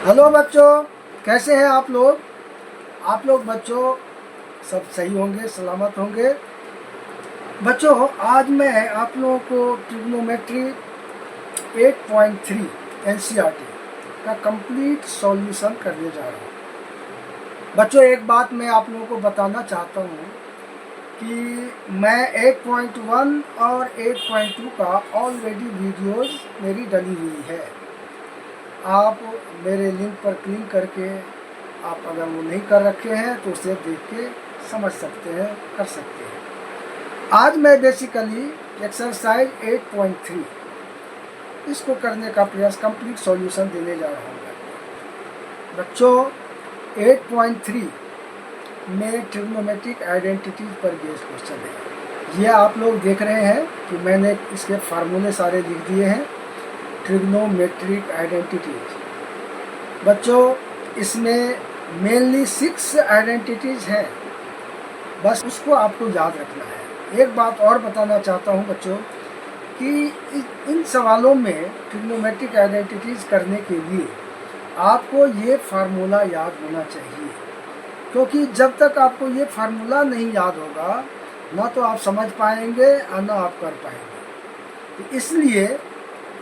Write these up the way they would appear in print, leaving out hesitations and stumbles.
Hello बच्चों, कैसे हैं आप लोग? आप लोग बच्चों सब सही होंगे, सलामत होंगे। बच्चों, आज मैं आप लोगों को ट्रिग्नोमेट्री 8.3 एनसीईआरटी का कंप्लीट सॉल्यूशन करने जा रहा हूँ। बच्चों, एक बात मैं आप लोगों को बताना चाहता हूँ कि मैं 8.1 और 8.2 का ऑलरेडी वीडियोस मेरी डली हुई है। आप मेरे लिंक पर क्लिक करके आप अगर वो नहीं कर रखे हैं तो उसे देख के समझ सकते हैं, कर सकते हैं। आज मैं बेसिकली एक्सरसाइज 8.3 इसको करने का प्रयास, कंप्लीट सॉल्यूशन देने जा रहा हूँ। बच्चों, 8.3 में ट्रिग्नोमेट्रिक आइडेंटिटीज पर बेस्ड क्वेश्चन है। ये आप लोग देख रहे हैं कि मैंने इसके फार्मूले सारे लिख दिए हैं। ट्रिग्नोमेट्रिक आइडेंटिटीज बच्चों, इसमें मेनली 6 आइडेंटिटीज हैं, बस उसको आपको याद रखना है। एक बात और बताना चाहता हूँ बच्चों कि इन सवालों में ट्रिग्नोमेट्रिक आइडेंटिटीज करने के लिए आपको ये फार्मूला याद होना चाहिए, क्योंकि जब तक आपको ये फार्मूला नहीं याद होगा ना तो आप समझ पाएंगे और ना आप कर पाएंगे। तो इसलिए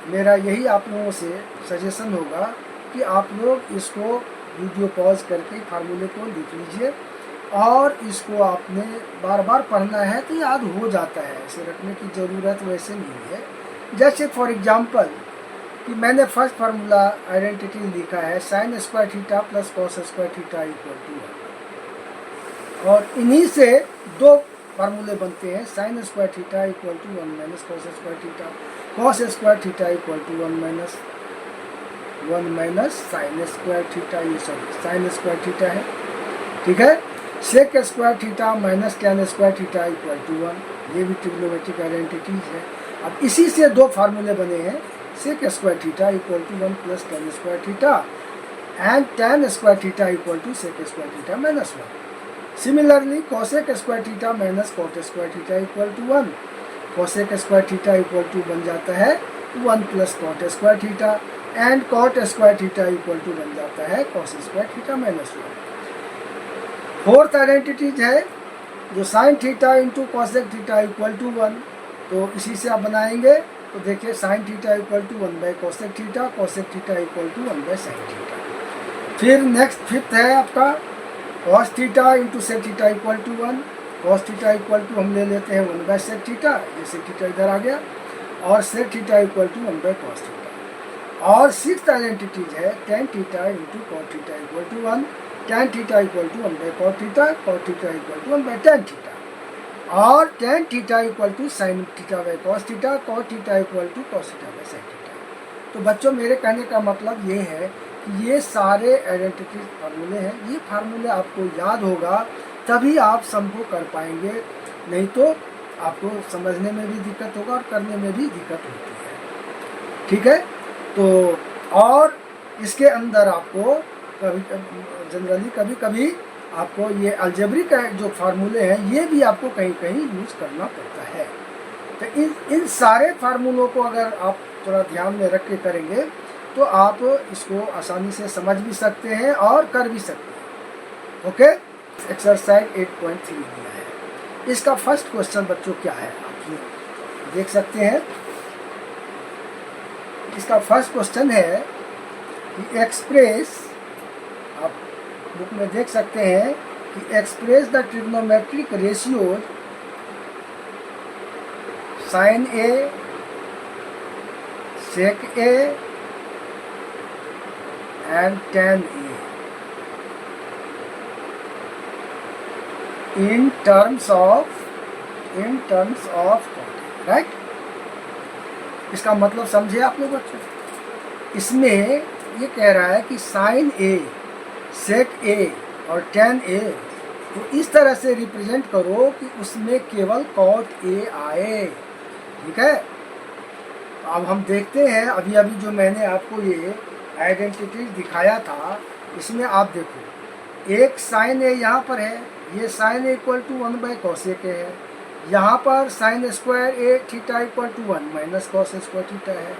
मेरा यही आप लोगों से सजेशन होगा कि आप लोग इसको वीडियो पॉज करके फार्मूले को लिख लीजिए और इसको आपने बार बार पढ़ना है तो याद हो जाता है। इसे रखने की ज़रूरत वैसे नहीं है। जैसे फॉर एग्जांपल कि मैंने फर्स्ट फार्मूला आइडेंटिटी लिखा है sine square theta plus cos square theta equal to 1, और इन्हीं से दो फार्मूले बनते हैं। Sine square theta equal to 1 minus cos square theta, cos square theta equal to 1 minus sine square theta. ये साइन स्क्वायर थीटा है, ठीक है। Sec square theta minus tan square theta equal to 1, ये भी ट्रिग्नोमेट्रिक आइडेंटिटीज है। अब इसी से दो फार्मूले बने हैं, sec square theta equal to 1 plus tan square theta and tan square theta equal to sec square theta minus 1। Similarly cosec square theta minus cot square theta equal to 1, cosec square theta equal to बन जाता है 1 plus cot square theta and cot square theta equal to बन जाता है cos square theta minus 1। Fourth identities है जो sine theta into cosec theta equal to 1, तो इसी से आप बनाएंगे तो देखिए sine theta equal to 1 by cosec theta, cosec theta equal to 1 by sine theta. फिर नेक्स्ट फिफ्थ है आपका cos theta into sec theta equal to 1, cos theta equal to हम ले लेते हैं 1 बाई सेक थीटा, ये सेक थीटा इधर आ गया, और sec theta equal to 1 by cos theta. और सिक्स्थ आइडेंटिटीज है tan theta into cot theta equal to 1, tan theta equal to 1 by cot theta, cot theta equal to 1 by tan theta, और tan theta equal to sine theta by cos theta, cot theta equal to cos theta by sine theta. तो बच्चों, मेरे कहने का मतलब ये है कि ये सारे आइडेंटिटी फार्मूले हैं। ये फार्मूले आपको याद होगा तभी आप सबको कर पाएंगे, नहीं तो आपको समझने में भी दिक्कत होगा और करने में भी दिक्कत होती है, ठीक है। तो और इसके अंदर आपको कभी जनरली कभी कभी आपको ये अलजेब्रिक जो फार्मूले हैं ये भी आपको कहीं कहीं यूज करना पड़ता है। तो इन सारे फार्मूलों को अगर आप थोड़ा ध्यान में रख के करेंगे तो आप इसको आसानी से समझ भी सकते हैं और कर भी सकते हैं। ओके, एक्सरसाइज 8.3 दिया है। इसका फर्स्ट क्वेश्चन बच्चों क्या है आप देख सकते हैं। इसका फर्स्ट क्वेश्चन है कि एक्सप्रेस, आप बुक में देख सकते हैं कि express the trigonometric ratios sine A, sec A and tan A in terms of cot, right. इसका मतलब समझे आप लोग बच्चों। इसमें ये कह रहा है कि साइन ए, सेक ए और tan A तो इस तरह से रिप्रेजेंट करो कि उसमें केवल कॉट ए आए, ठीक है। अब हम देखते हैं, अभी अभी जो मैंने आपको ये आइडेंटिटी दिखाया था इसमें आप देखो एक साइन ए यहाँ पर है, ये sine A equal to 1 by cosec A है, यहाँ पर sine square A theta equal to 1 minus cos square theta है।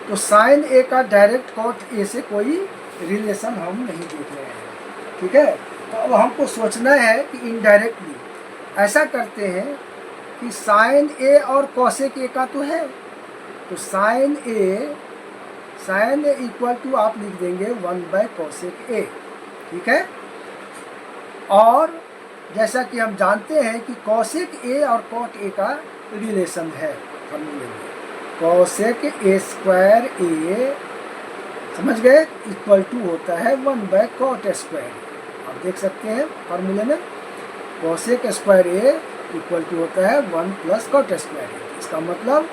तो साइन ए का डायरेक्ट कॉट ए से कोई रिलेशन हम नहीं देख रहे हैं, ठीक है। तो अब हमको सोचना है कि इनडायरेक्टली ऐसा करते हैं कि साइन ए और कॉसेक ए का तो है, तो साइन ए इक्वल टू आप लिख देंगे 1/cosec ए, ठीक है। और जैसा कि हम जानते हैं कि cosec ए और cot ए का रिलेशन है फॉर्मूले में, cosec ए स्क्वायर ए, समझ गए, इक्वल टू होता है 1/cot स्क्वायर। आप देख सकते हैं फॉर्मूले में cosec square A equal to होता है 1 + cot स्क्वायर ए। इसका मतलब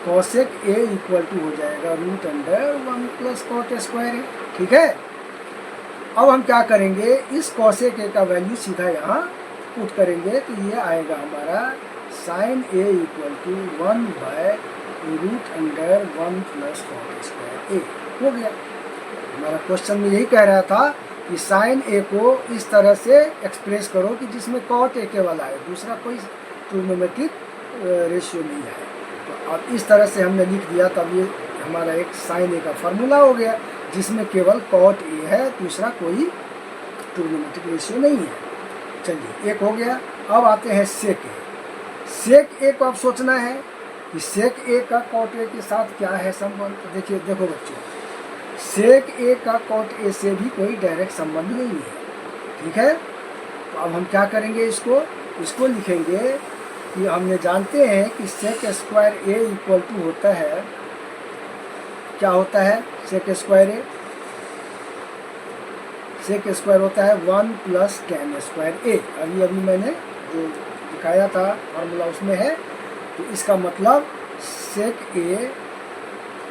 cosec ए इक्वल टू हो जाएगा √1 + cot स्क्वायर ए, ठीक है। अब हम क्या करेंगे, इस cosec ए का वैल्यू सीधा यहाँ पुट करेंगे, तो ये आएगा हमारा sin A equal to 1/√1 + cot square A. हो गया। हमारा क्वेश्चन में यही कह रहा था कि साइन ए को इस तरह से एक्सप्रेस करो कि जिसमें cot ए के वाला है, दूसरा कोई ट्रिग्नोमेट्रिक रेशियो नहीं है। तो अब इस तरह से हमने लिख दिया, तब ये हमारा एक साइन ए का फार्मूला हो गया जिसमें केवल cot ए है, दूसरा कोई ट्रिग्नोमेट्रिक रेशियो नहीं है। चलिए, एक हो गया। अब आते हैं सेक ए। सेक ए को अब सोचना है कि सेक ए का cot ए के साथ क्या है संबंध। तो देखिए, देखो बच्चों, सेक ए का cot ए से भी कोई डायरेक्ट संबंध नहीं है, ठीक है। तो अब हम क्या करेंगे, इसको लिखेंगे कि हमने जानते हैं कि sec square A equal to होता है, क्या होता है सेक स्क्वायर ए? सेक स्क्वायर होता है 1 + tan स्क्वायर ए। अभी मैंने जो दिखाया था फॉर्मूला उसमें है। तो इसका मतलब सेक ए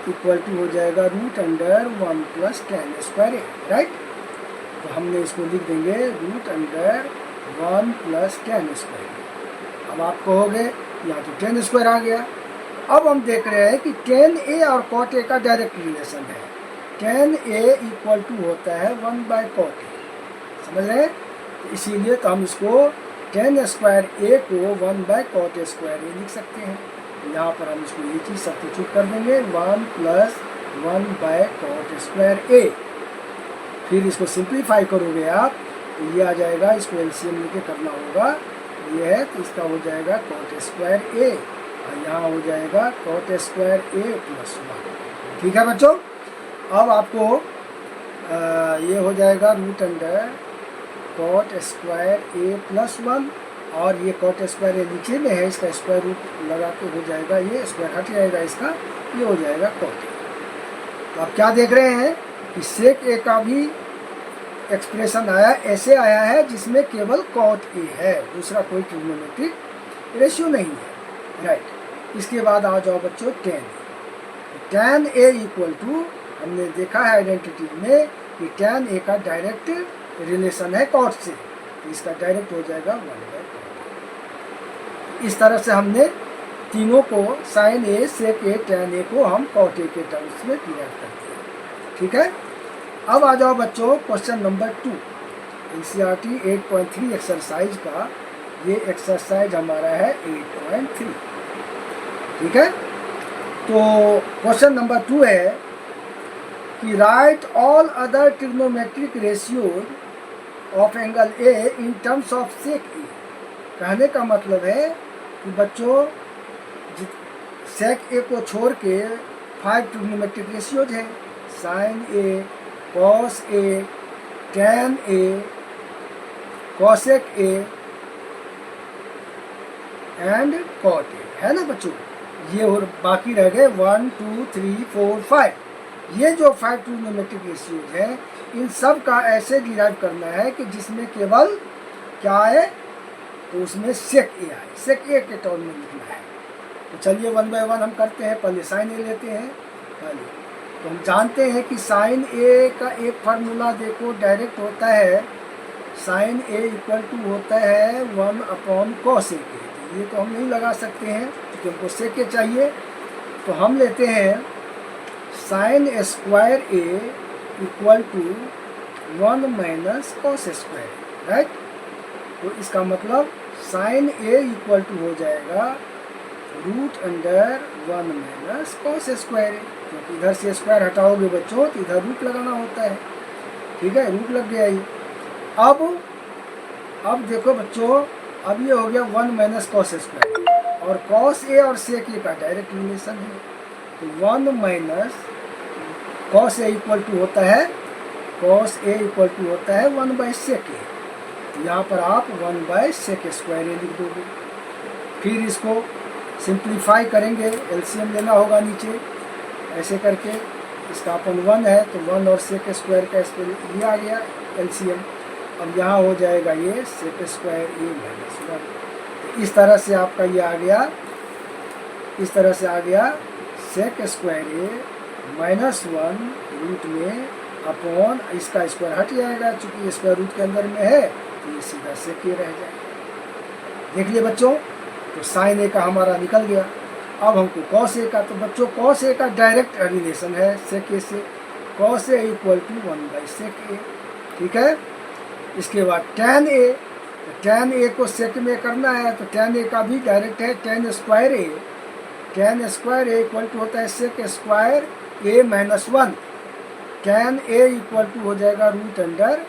इक्वल टू हो जाएगा √1 + tan स्क्वायर ए, राइट। तो हमने इसको लिख देंगे √1 + tan स्क्वायर ए। अब आप कहोगे यहाँ तो tan स्क्वायर आ गया। अब हम देख रहे हैं कि tan ए और cot ए का डायरेक्ट रिलेशन है। tan ए इक्वल टू होता है 1/cot ए, समझ रहे हैं। तो इसीलिए तो हम इसको tan स्क्वायर ए को 1/cot स्क्वायर ए लिख सकते हैं। यहाँ पर हम इसको ये चीज़ सब्स्टिट्यूट कर देंगे 1 + 1/cot स्क्वायर ए। फिर इसको सिंप्लीफाई करोगे आप तो ये आ जाएगा, इसको एलसीएम लेके करना होगा, ये है तो इसका हो जाएगा cot स्क्वायर ए और यहाँ हो जाएगा cot स्क्वायर ए + 1, ठीक है बच्चों। अब आपको ये हो जाएगा √cot स्क्वायर ए + 1 और ये cot स्क्वायर ए नीचे में है, इसका स्क्वायर रूट लगा के हो जाएगा, ये स्क्वायर हट जाएगा इसका, ये हो जाएगा cot ए। तो आप क्या देख रहे हैं कि सेक ए का भी एक्सप्रेशन आया, ऐसे आया है जिसमें केवल cot ए है, दूसरा कोई ट्रिग्नोमेट्रिक रेशियो नहीं है, राइट। इसके बाद आ जाओ बच्चों tan ए इक्वल टू, हमने देखा है आइडेंटिटी में कि tan ए का डायरेक्ट रिलेशन है cot से, तो इसका डायरेक्ट हो जाएगा 1/cot। इस तरह से हमने तीनों को sign A, sec A, tan ए को हम cot ए के टर्म्स में डिराइव करते हैं, ठीक है। अब आ जाओ बच्चों क्वेश्चन नंबर 2, एनसीईआरटी 8.3 एक्सरसाइज का। ये एक्सरसाइज हमारा है 8.3, ठीक है। तो क्वेश्चन नंबर 2 है कि write all other trigonometric ratios of angle A in terms of sec A. कहने का मतलब है कि बच्चों सेक ए को छोड़ के 5 ट्रिग्नोमेट्रिक रेशियोज हैं, sine A, cos A, tan A, cosec A and cot A, है ना बच्चों। ये और बाकी रह गए 1 2 3 4 5। ये जो 5 ट्रिग्नोमेट्रिक रेशियोज हैं, इन सब का ऐसे डिराइव करना है कि जिसमें केवल क्या आए, तो उसमें सेक ए आए, सेक ए के टर्म में लिखना है। तो चलिए 1 बाय 1 हम करते हैं। पहले साइन ए लेते हैं पहले। तो हम जानते हैं कि साइन ए का एक फार्मूला देखो डायरेक्ट होता है, साइन ए इक्वल टू होता है 1/cos ए। तो ये तो हम नहीं लगा सकते हैं क्योंकि हमको सेक ए चाहिए। तो हम लेते हैं sine square A equal to 1 - cos square, right. तो इसका मतलब साइन ए इक्वल टू हो जाएगा √1 - cos स्क्वायर ए, क्योंकि इधर से स्क्वायर हटाओगे बच्चों तो इधर रूट लगाना होता है। ठीक है, रूट लग गया ये। अब देखो बच्चों, अब ये हो गया 1 माइनस कॉस स्क्वायर, और कॉस ए और सेक ए का डायरेक्ट रिलेशन है, तो 1 minus cos A equal to होता है, कॉस ए इक्वल टू होता है 1 बाई सेक ए। तो यहाँ पर आप 1 बाई सेक स्क्वायर ए लिख दोगे। फिर इसको सिंप्लीफाई करेंगे, एलसीएम लेना होगा नीचे, ऐसे करके इसका अपन 1 है तो 1 और सेक स्क्वायर का इस पर ये आ गया एलसीएम। अब यहाँ हो जाएगा ये सेक स्क्वायर ए माइनस 1। इस तरह से आपका ये आ गया, इस तरह से आ गया सेक स्क्वायर ए माइनस 1 रूट में अपॉन, इसका स्क्वायर हट जाएगा चूंकि स्क्वायर रूट के अंदर में है, तो ये सीधा सेक ए रह जाएगा। देख लिए बच्चों, तो साइन ए का हमारा निकल गया। अब हमको कॉस ए का, तो बच्चों कॉस ए का डायरेक्ट रिलेशन है सेक ए से, cos A equal to 1 by sec A. ठीक है, इसके बाद टैन ए, तो टैन ए को सेक में करना है तो टैन ए का भी डायरेक्ट है, tan square A, tan square A equal to होता है sec square A minus 1। Tan A equal to हो जाएगा root under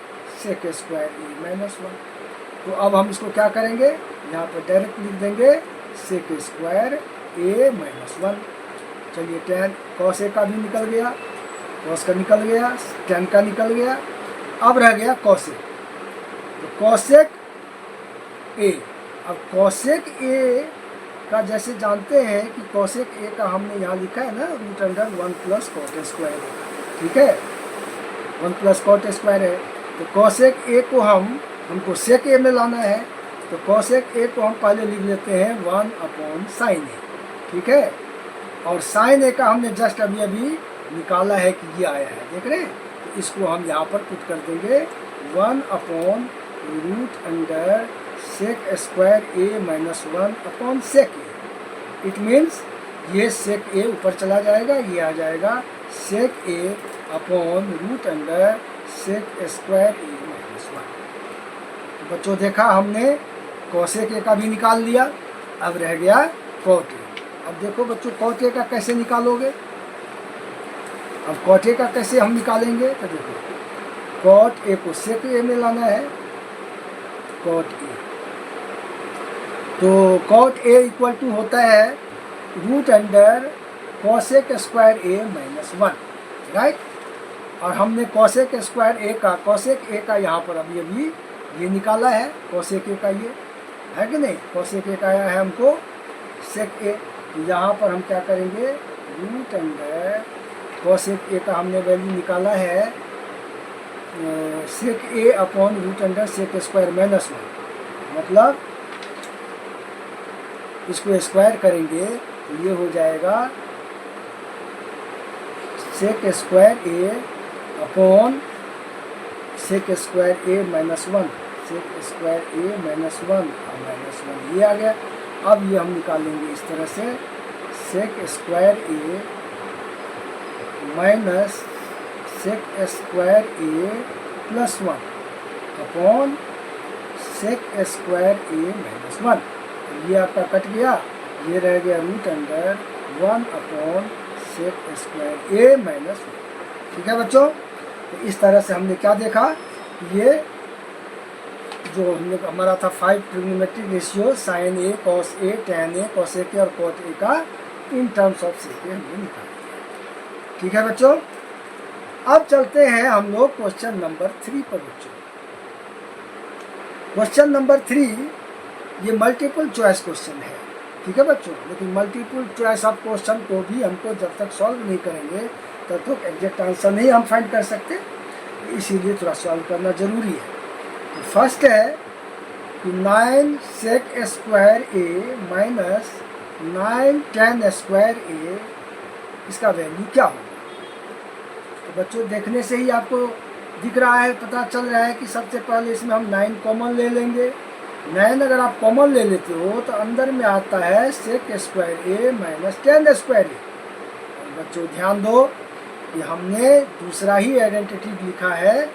sec square A minus 1। तो अब हम इसको क्या करेंगे, यहाँ पर डायरेक्ट लिख देंगे सेक स्क्वायर ए माइनस 1। चलिए टैन कॉस ए का भी निकल गया, कॉस का निकल गया, टैन का निकल गया, अब रह गया कॉस ए। तो कॉसेक ए, अब कॉसेक ए का जैसे जानते हैं कि कॉसेक ए का हमने यहाँ लिखा है ना root under 1 plus cot square. ठीक है, 1 प्लस कॉट स्क्वायर है, तो कॉसेक ए को हमको सेक ए में लाना है, तो कॉसेक ए को हम पहले लिख लेते हैं 1 अपॉन साइन ए। ठीक है, और साइन ए का हमने जस्ट अभी निकाला है कि ये आया है, देख रहे हैं, तो इसको हम यहाँ पर पुट कर देंगे 1 upon root under sec square A minus 1 upon sec A. It means ये सेक ए ऊपर चला जाएगा, ये आ जाएगा sec A upon root under sec square A minus 1। तो बच्चों देखा हमने कॉसेक ए का भी निकाल लिया, अब रह गया कॉट ए। अब देखो बच्चों कॉट ए का कैसे निकालोगे, अब कॉट ए का कैसे हम निकालेंगे, तो देखो कॉट ए को सेक ए में लाना है, कॉट ए, तो कॉट ए इक्वल टू होता है root under cosec square A minus 1, right. और हमने कॉसेक स्क्वायर ए का, कॉसेक ए का यहाँ पर अभी ये निकाला है, कॉसेक ए का ये है कि नहीं, कॉसेक ए का आया है हमको सेक ए। यहाँ पर हम क्या करेंगे, रूट अंडर कॉसेक ए का हमने वैल्यू निकाला है sec A upon root under sec square minus 1, मतलब इसको स्क्वायर करेंगे तो ये हो जाएगा sec square A upon sec square A minus 1, sec square A minus 1 और माइनस 1 ये आ गया। अब ये हम निकालेंगे इस तरह से sec square A minus sec square A plus 1 upon sec square A minus 1। ये आपका कट गया, ये रह गया root under 1 upon sec square A minus 1। ठीक है बच्चों, तो इस तरह से हमने क्या देखा, ये जो हमने हमारा था 5 trigonometric ratio sine A cos A tan A cosec A और कॉट ए का इन टर्म्स ऑफ सेक ए हमने निकाल दिया। ठीक है बच्चों, अब चलते हैं हम लोग क्वेश्चन नंबर 3 पर बच्चों। क्वेश्चन नंबर 3 ये मल्टीपल चॉइस क्वेश्चन है। ठीक है बच्चों, लेकिन मल्टीपल चॉइस ऑफ क्वेश्चन को भी हमको जब तक सॉल्व नहीं करेंगे तब तक एग्जैक्ट आंसर नहीं हम फाइंड कर सकते, इसीलिए थोड़ा सॉल्व करना जरूरी है। तो फर्स्ट है कि 9 सेक square A minus 9 tan square ए, इसका वैल्यू क्या होगा। तो बच्चों देखने से ही आपको दिख रहा है, पता चल रहा है कि सबसे पहले इसमें हम 9 कॉमन ले लेंगे। 9 अगर आप कॉमन ले लेते हो तो अंदर में आता है sec square A minus tan square ए। बच्चों ध्यान दो कि हमने दूसरा ही आइडेंटिटी लिखा है,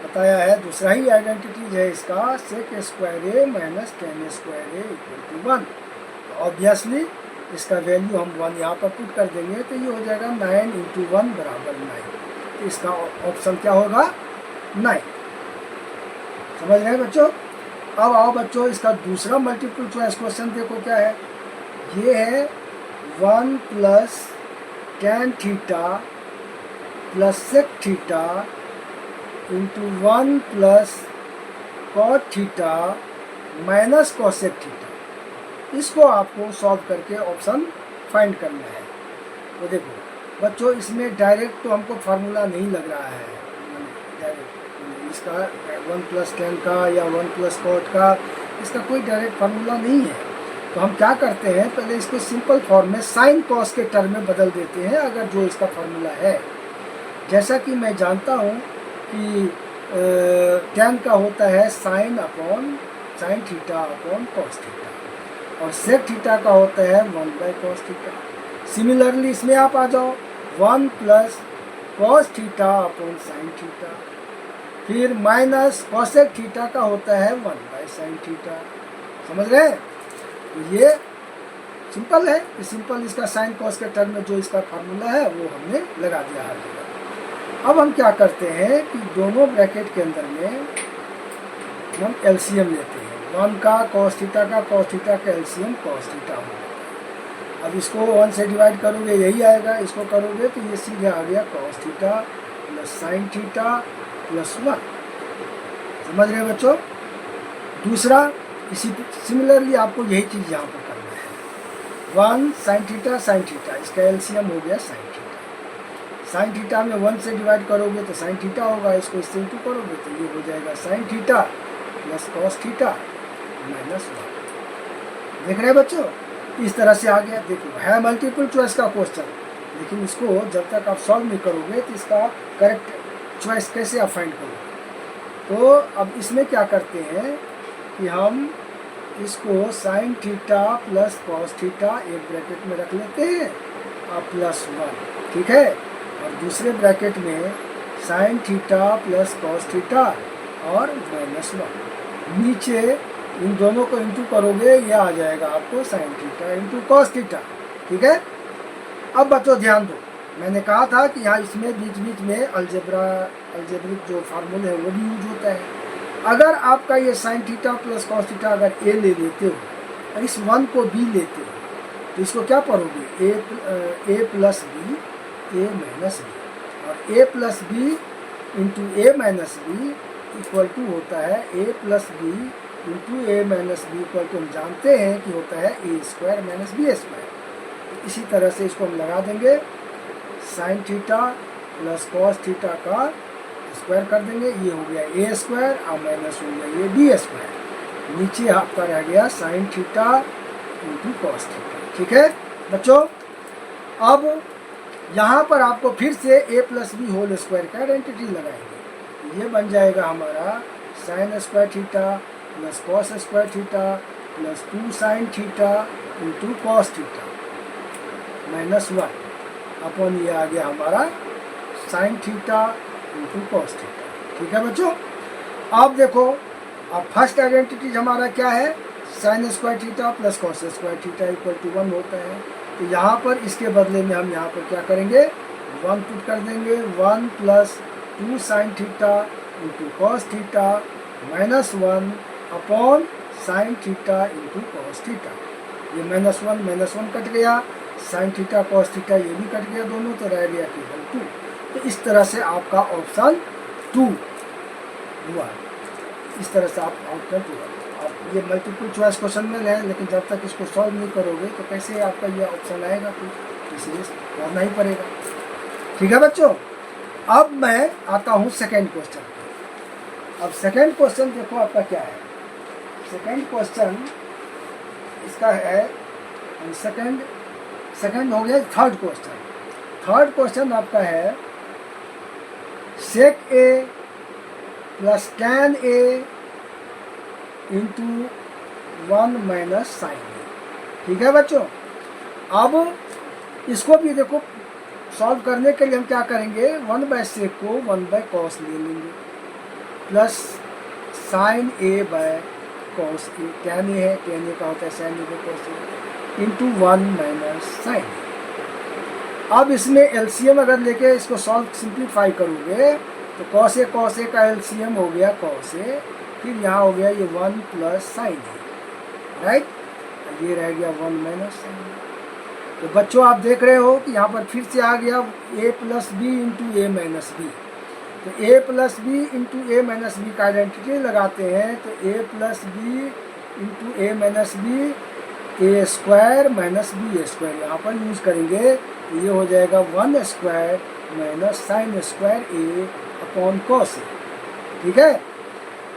बताया है दूसरा ही आइडेंटिटी है इसका, sec square A minus tan square A equal to 1। तो ऑब्वियसली इसका वैल्यू हम 1 यहाँ पर पुट कर देंगे तो ये हो जाएगा 9 × 1 बराबर 9। तो इसका ऑप्शन क्या होगा? 9। समझ रहे हैं बच्चों? अब आओ बच्चों, इसका दूसरा मल्टीपल चॉइस क्वेश्चन देखो क्या है। ये है 1 plus tan theta plus sec theta into 1 plus cot theta minus cosec theta. इसको आपको सॉल्व करके ऑप्शन फाइंड करना है। तो देखो बच्चों, इसमें डायरेक्ट तो हमको फार्मूला नहीं लग रहा है, डायरेक्ट इसका 1 प्लस टेन का या 1 प्लस कॉट का, इसका कोई डायरेक्ट फार्मूला नहीं है। तो हम क्या करते हैं, पहले इसको सिंपल फॉर्म में साइन कॉस के टर्म में बदल देते हैं, अगर जो इसका फार्मूला है। जैसा कि मैं जानता हूँ कि tan का होता है sine theta upon cos theta, और सेक थीटा का होता है 1 बाई कॉस थीटा। सिमिलरली इसमें आप आ जाओ, 1 plus cos theta upon sine theta, फिर माइनस कॉसेक थीटा का होता है 1 बाई साइन थीटा। समझ रहे हैं? तो ये सिंपल है, सिंपल इसका साइन कॉस के टर्म में जो इसका फार्मूला है वो हमने लगा दिया हर जगह। अब हम क्या करते हैं कि दोनों ब्रैकेट के अंदर में हम एलसीएम लेते हैं। 1 का कॉस थीटा का एलसीएम कॉस थीटा होगा। अब इसको 1 से डिवाइड करोगे यही आएगा, इसको करोगे तो ये सीधे आ गया cos theta plus sign theta plus 1। समझ रहे हैं बच्चों? दूसरा इसी सिमिलरली आपको यही चीज़ यहाँ पर करना है। 1 साइन थीटा, इसका एलसीएम हो गया साइन थीटा। साइन थीटा में 1 से डिवाइड करोगे तो साइन थीटा होगा, इसको इससे इंटू करोगे तो ये हो जाएगा sign theta plus cos theta minus 1। देख रहे हैं बच्चों? इस तरह से आ गया। देखो है मल्टीपल चॉइस का क्वेश्चन, लेकिन इसको जब तक आप सॉल्व नहीं करोगे तो इसका करेक्ट चॉइस कैसे आप फाइंड करोगे। तो अब इसमें क्या करते हैं कि हम इसको sign theta plus cos theta एक ब्रैकेट में रख लेते हैं और प्लस 1, ठीक है, और दूसरे ब्रैकेट में sign theta plus cos theta और माइनस 1। नीचे इन दोनों को इंटू करोगे, ये आ जाएगा आपको sign theta into cos theta, ठीक है। अब बच्चों ध्यान दो, मैंने कहा था कि यहाँ इसमें बीच बीच में अलजेब्रिक जो फार्मूले है वो भी यूज होता है। अगर आपका ये sign theta plus cos theta अगर ए ले लेते हो और इस 1 को बी लेते हो तो इसको क्या पढ़ोगे, A plus B A minus B, और A plus B into A minus B equal to होता है A plus B into A minus B equal to हम जानते हैं कि होता है A square minus B square. इसी तरह से इसको हम लगा देंगे, sine theta plus cos theta का स्क्वायर कर देंगे, ये हो गया ए स्क्वायर और माइनस हो गया ये बी स्क्वायर। नीचे आपका रह गया sign theta into cos theta, ठीक है बच्चों। अब यहाँ पर आपको फिर से ए प्लस बी होल स्क्वायर का आइडेंटिटी लगाएंगे। ये बन जाएगा हमारा sign square theta plus cos square theta plus 2 sign theta into cos theta minus 1 upon ये आ गया हमारा sign theta into cos theta, ठीक है बच्चों। अब देखो, अब फर्स्ट आइडेंटिटी हमारा क्या है, sine square theta plus cos square theta equal to 1 होता है। तो यहाँ पर इसके बदले में हम यहाँ पर क्या करेंगे, 1 पुट कर देंगे, 1 plus 2 sign theta into cos theta minus 1 upon sine theta into cos theta. ये माइनस 1 कट गया, साइन थीटा कॉस थीटा ये भी कट गया दोनों, तो रह गया केवल 2। तो इस तरह से आपका ऑप्शन 2 हुआ। इस तरह से आप आउटपुट हुआ। आप ये मल्टीपल चॉइस क्वेश्चन में है, लेकिन जब तक इसको सॉल्व नहीं करोगे तो कैसे आपका ये ऑप्शन आएगा, तो इसलिए करना ही पड़ेगा, ठीक है बच्चों। अब मैं आता हूँ सेकेंड क्वेश्चन। अब सेकेंड क्वेश्चन देखो आपका क्या है। सेकेंड क्वेश्चन इसका है, सेकेंड हो गया। थर्ड क्वेश्चन आपका है sec A plus tan A into 1 minus sine ए, ठीक है बच्चों। अब इसको भी देखो सॉल्व करने के लिए हम क्या करेंगे, 1 बाय सेक को 1 बाय कॉस ले लेंगे plus sine A by cos A, tan A है, टैन ए का होता है sine A by cos A into 1 minus sine A. अब इसमें एलसीएम अगर लेके इसको सॉल्व सिंप्लीफाई करोगे तो कॉस ए का एलसीएम हो गया कॉस ए, फिर यहाँ हो गया ये 1 प्लस साइन ए, राइट, ये रह गया 1 माइनस साइन ए। तो बच्चों आप देख रहे हो कि यहाँ पर फिर से आ गया a plus B into A minus B. तो a plus B into A minus B का आइडेंटिटी लगाते हैं तो a plus B into A minus B A square minus B A square यहाँ पर यूज करेंगे तो ये हो जाएगा 1 square minus sine square A upon cos A. ठीक है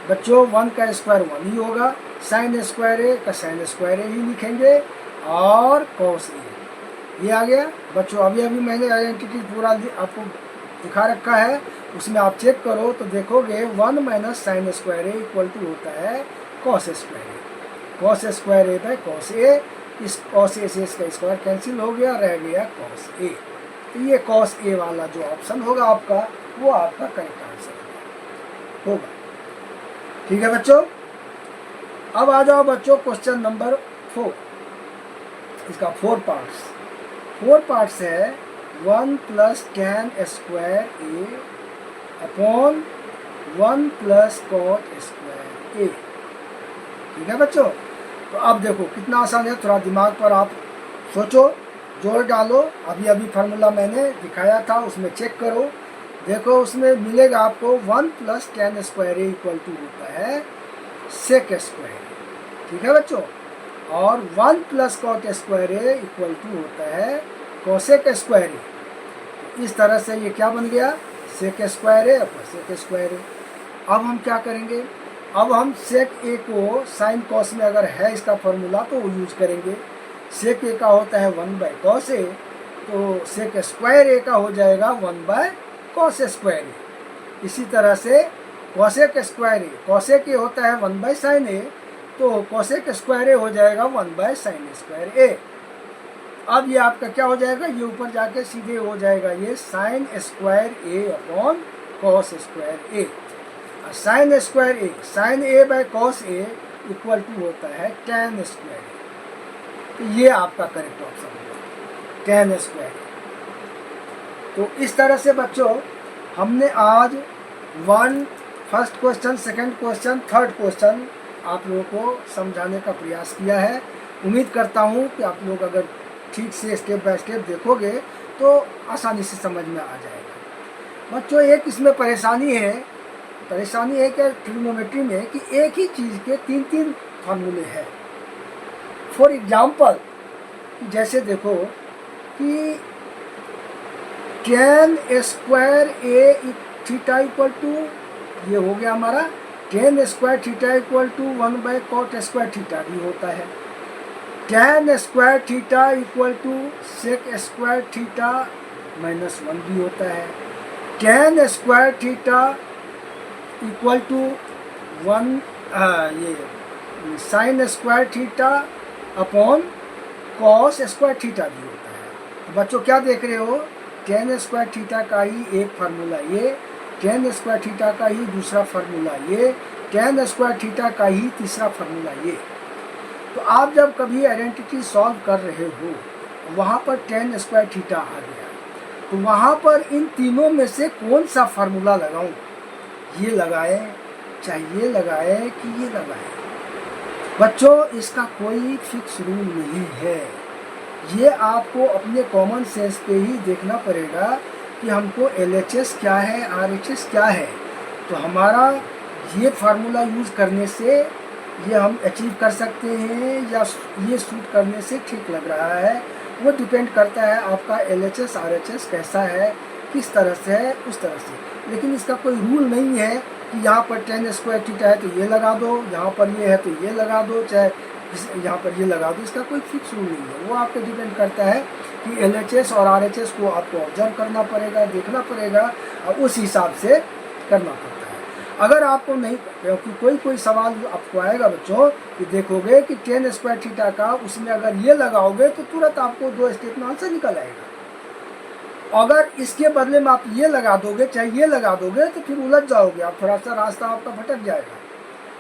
बच्चों, 1 का स्क्वायर 1 ही होगा, साइन स्क्वायर ए का साइन स्क्वायर ए ही लिखेंगे और कॉस ए ये आ गया। बच्चों अभी मैंने आइडेंटिटी पूरा आपको दिखा रखा है, उसमें आप चेक करो तो देखोगे 1 minus sine square A equal to होता है cos square A, cos square A by cos A. इस कॉस ए से इसका स्क्वायर कैंसिल हो गया, रह गया कॉस ए। तो ये कॉस ए वाला जो ऑप्शन होगा आपका वो आपका करेक्ट आंसर होगा। ठीक है बच्चों, अब आ जाओ बच्चों क्वेश्चन नंबर 4। इसका 4 पार्ट्स है 1 plus tan square A upon 1 plus cot square ए। ठीक है बच्चों, तो अब देखो कितना आसान है, थोड़ा दिमाग पर आप सोचो, जोड़ डालो। अभी फार्मूला मैंने दिखाया था उसमें चेक करो, देखो उसमें मिलेगा आपको 1 plus tan square A equal to होता है सेक स्क्वायर। ठीक है बच्चों, और 1 plus cot square A equal to होता है कोसेक स्क्वायर ए। इस तरह से ये क्या बन गया, सेक square A upon sec square ए। अब हम क्या करेंगे, अब हम सेक ए को साइन कॉस में अगर है इसका फॉर्मूला तो वो यूज करेंगे। सेक ए का होता है 1 बाय कॉस ए, तो सेक स्क्वायर ए का हो जाएगा 1 बाय कॉस स्क्वायर ए। इसी तरह से कॉसेक स्क्वायर ए, कॉसेक ए होता है 1 बाय साइन ए, तो कॉसेक स्क्वायर ए हो जाएगा 1 बाय साइन स्क्वायर ए। अब ये आपका क्या हो जाएगा, ये ऊपर जाके सीधे हो जाएगा ये sine square A upon cos square A. Sine square A, sine A by cos A equal to होता है टैन स्क्वायर ए। तो ये आपका करेक्ट ऑप्शन होगा टैन स्क्वायर ए। तो इस तरह से बच्चों हमने आज first question, second question, third question आप लोगों को समझाने का प्रयास किया है। उम्मीद करता हूँ कि आप लोग अगर ठीक से स्टेप बाय स्टेप देखोगे तो आसानी से समझ में आ जाएगा। बच्चों एक इसमें परेशानी है क्या ट्रिग्नोमेट्री में कि एक ही चीज़ के 3 फार्मूले हैं। फॉर एग्जाम्पल जैसे देखो कि tan square A theta equal to, ये हो गया हमारा tan square theta equal to 1 by cot square theta भी होता है। Tan square theta equal to sec square theta minus 1 भी होता है। Tan square theta equal to 1 ये sine square theta upon cos square theta भी होता है। तो बच्चों क्या देख रहे हो, टैन स्क्वायर थीटा का ही एक फार्मूला ये, टैन स्क्वायर थीटा का ही दूसरा फार्मूला ये, टैन स्क्वायर थीटा का ही तीसरा फार्मूला ये। तो आप जब कभी आइडेंटिटी सॉल्व कर रहे हो वहाँ पर टैन स्क्वायर थीटा आ गया, तो वहाँ पर इन तीनों में से कौन सा फार्मूला लगाऊं, ये लगाए चाहे ये लगाए कि ये लगाए। बच्चों इसका कोई फिक्स रूल नहीं है, ये आपको अपने कॉमन सेंस पे ही देखना पड़ेगा कि हमको LHS क्या है, RHS क्या है। तो हमारा ये फार्मूला यूज़ करने से ये हम अचीव कर सकते हैं या ये सूट करने से ठीक लग रहा है, वो डिपेंड करता है आपका LHS RHS कैसा है, किस तरह से है, उस तरह से। लेकिन इसका कोई रूल नहीं है कि यहाँ पर टैन स्क्वायर थीटा है तो ये लगा दो, यहाँ पर ये है तो ये लगा दो, चाहे यहाँ पर ये लगा दो। इसका कोई फिक्स रूल नहीं है, वो आप पे डिपेंड करता है कि LHS और RHS को आपको ऑब्जर्व करना पड़ेगा, देखना पड़ेगा और उस हिसाब से करना पड़ता है। अगर आपको नहीं, क्योंकि कोई सवाल आपको आएगा बच्चों कि देखोगे कि टैन स्क्वायर थीटा का उसमें अगर ये लगाओगे तो तुरंत आपको 2 स्टेप में आंसर निकल आएगा। अगर इसके बदले में आप ये लगा दोगे, चाहे ये लगा दोगे, तो फिर उलझ जाओगे आप, थोड़ा सा रास्ता आपका भटक जाएगा।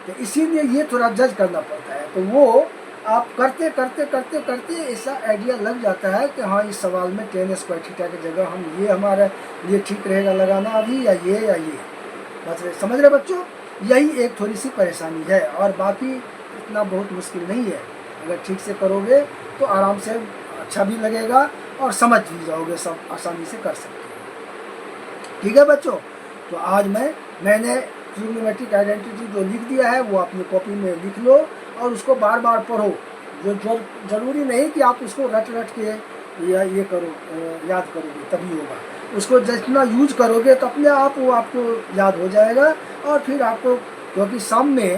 तो इसीलिए ये थोड़ा जज करना पड़ता है। तो वो आप करते करते करते करते ऐसा आइडिया लग जाता है कि हाँ इस सवाल में tan स्क्वायर थीटा की जगह हम ये हमारा ये ठीक रहेगा लगाना अभी, या ये। बस समझ रहे बच्चों, यही एक थोड़ी सी परेशानी है, और बाकी इतना बहुत मुश्किल नहीं है। अगर ठीक से करोगे तो आराम से अच्छा भी लगेगा और समझ भी जाओगे, सब आसानी से कर सकते हो। ठीक है बच्चों, तो आज मैंने ट्रिग्नोमेट्रिक आइडेंटिटी जो लिख दिया है वो अपनी कॉपी में लिख लो और उसको बार बार पढ़ो। जो जरूरी नहीं कि आप उसको रट के या ये करो, याद करोगे तभी होगा। उसको जितना यूज करोगे तो अपने आप वो आपको याद हो जाएगा, और फिर आपको, क्योंकि सामने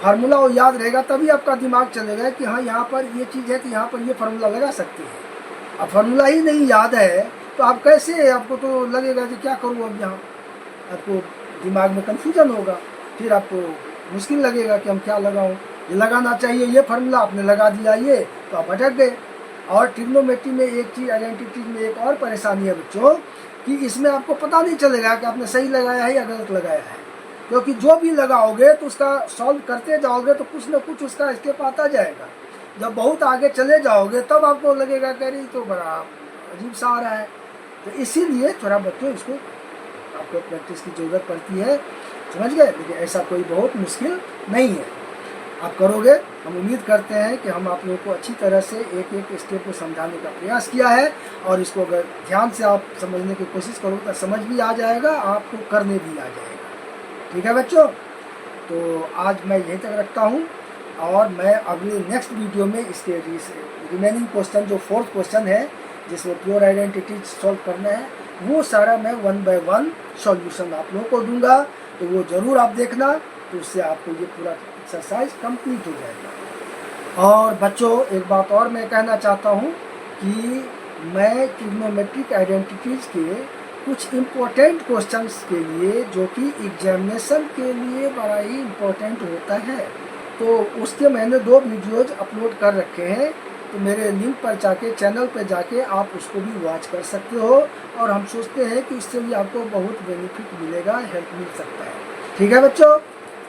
फार्मूला वो याद रहेगा तभी आपका दिमाग चलेगा कि हाँ यहाँ पर ये चीज़ है तो यहाँ पर ये फार्मूला लगा सकते हैं। अब फार्मूला ही नहीं याद है तो आप कैसे, आपको तो लगेगा कि क्या करूँ अब यहाँ, आपको दिमाग में कन्फ्यूजन होगा, फिर आपको मुश्किल लगेगा कि हम क्या लगाऊं, ये लगाना चाहिए ये फार्मूला, आपने लगा दिया ये तो आप अटक गए। और ट्रिग्नोमेट्री में एक चीज़, आइडेंटिटी में एक और परेशानी है बच्चों कि इसमें आपको पता नहीं चलेगा कि आपने सही लगाया है या गलत लगाया है, क्योंकि जो भी लगाओगे तो उसका सॉल्व करते जाओगे तो कुछ ना कुछ उसका स्टेप आता जाएगा। जब बहुत आगे चले जाओगे तब आपको लगेगा कि अरे तो बड़ा अजीब सा आ रहा है। तो इसीलिए थोड़ा बच्चों इसको आपको प्रैक्टिस की ज़रूरत पड़ती है, समझ गए। लेकिन ऐसा कोई बहुत मुश्किल नहीं है, आप करोगे। हम उम्मीद करते हैं कि हम आप लोगों को अच्छी तरह से एक एक स्टेप को समझाने का प्रयास किया है, और इसको अगर ध्यान से आप समझने की कोशिश करोगे तो समझ भी आ जाएगा, आपको करने भी आ जाएगा। ठीक है बच्चों, तो आज मैं यहीं तक रखता हूँ, और मैं अगले नेक्स्ट वीडियो में इसके रिमेनिंग क्वेश्चन, जो 4th क्वेश्चन है जिसमें प्योर आइडेंटिटी सॉल्व करना है, वो सारा मैं 1 बाय 1 सॉल्यूशन आप लोगों को दूंगा। तो वो ज़रूर आप देखना, तो उससे आपको ये पूरा एक्सरसाइज कंप्लीट हो जाएगा। और बच्चों एक बात और मैं कहना चाहता हूँ कि मैं ट्रिग्नोमेट्रिक आइडेंटिटीज़ के कुछ इम्पोर्टेंट क्वेश्चंस के लिए, जो कि एग्जामिनेशन के लिए बड़ा ही इम्पोर्टेंट होता है, तो उसके मैंने 2 वीडियोज़ अपलोड कर रखे हैं। तो मेरे लिंक पर जाके, चैनल पर जाके आप उसको भी वॉच कर सकते हो, और हम सोचते हैं कि इससे भी आपको बहुत बेनिफिट मिलेगा, हेल्प मिल सकता है। ठीक है बच्चों,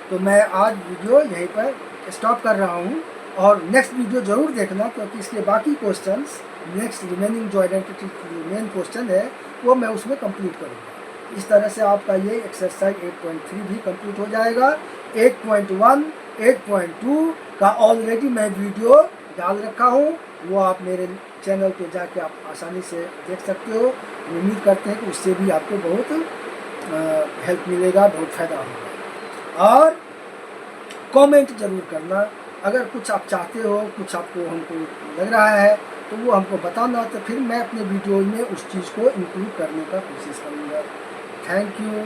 तो मैं आज वीडियो यहीं पर स्टॉप कर रहा हूँ, और नेक्स्ट वीडियो ज़रूर देखना, क्योंकि इसके बाकी क्वेश्चंस, नेक्स्ट रिमेनिंग जो आइडेंटिटी मेन क्वेश्चन है वो मैं उसमें कंप्लीट करूँगा। इस तरह से आपका ये एक्सरसाइज 8.3 भी कंप्लीट हो जाएगा। 8.1, 8.2 का ऑलरेडी मैं वीडियो डाल रखा हूँ, वो आप मेरे चैनल पे जाके आप आसानी से देख सकते हो। उम्मीद करते हैं कि उससे भी आपको बहुत हेल्प मिलेगा, बहुत फ़ायदा होगा। और कमेंट ज़रूर करना, अगर कुछ आप चाहते हो, कुछ आपको हमको लग रहा है तो वो हमको बताना, तो फिर मैं अपने वीडियो में उस चीज़ को इंक्लूड करने का कोशिश करूँगा। Thank you.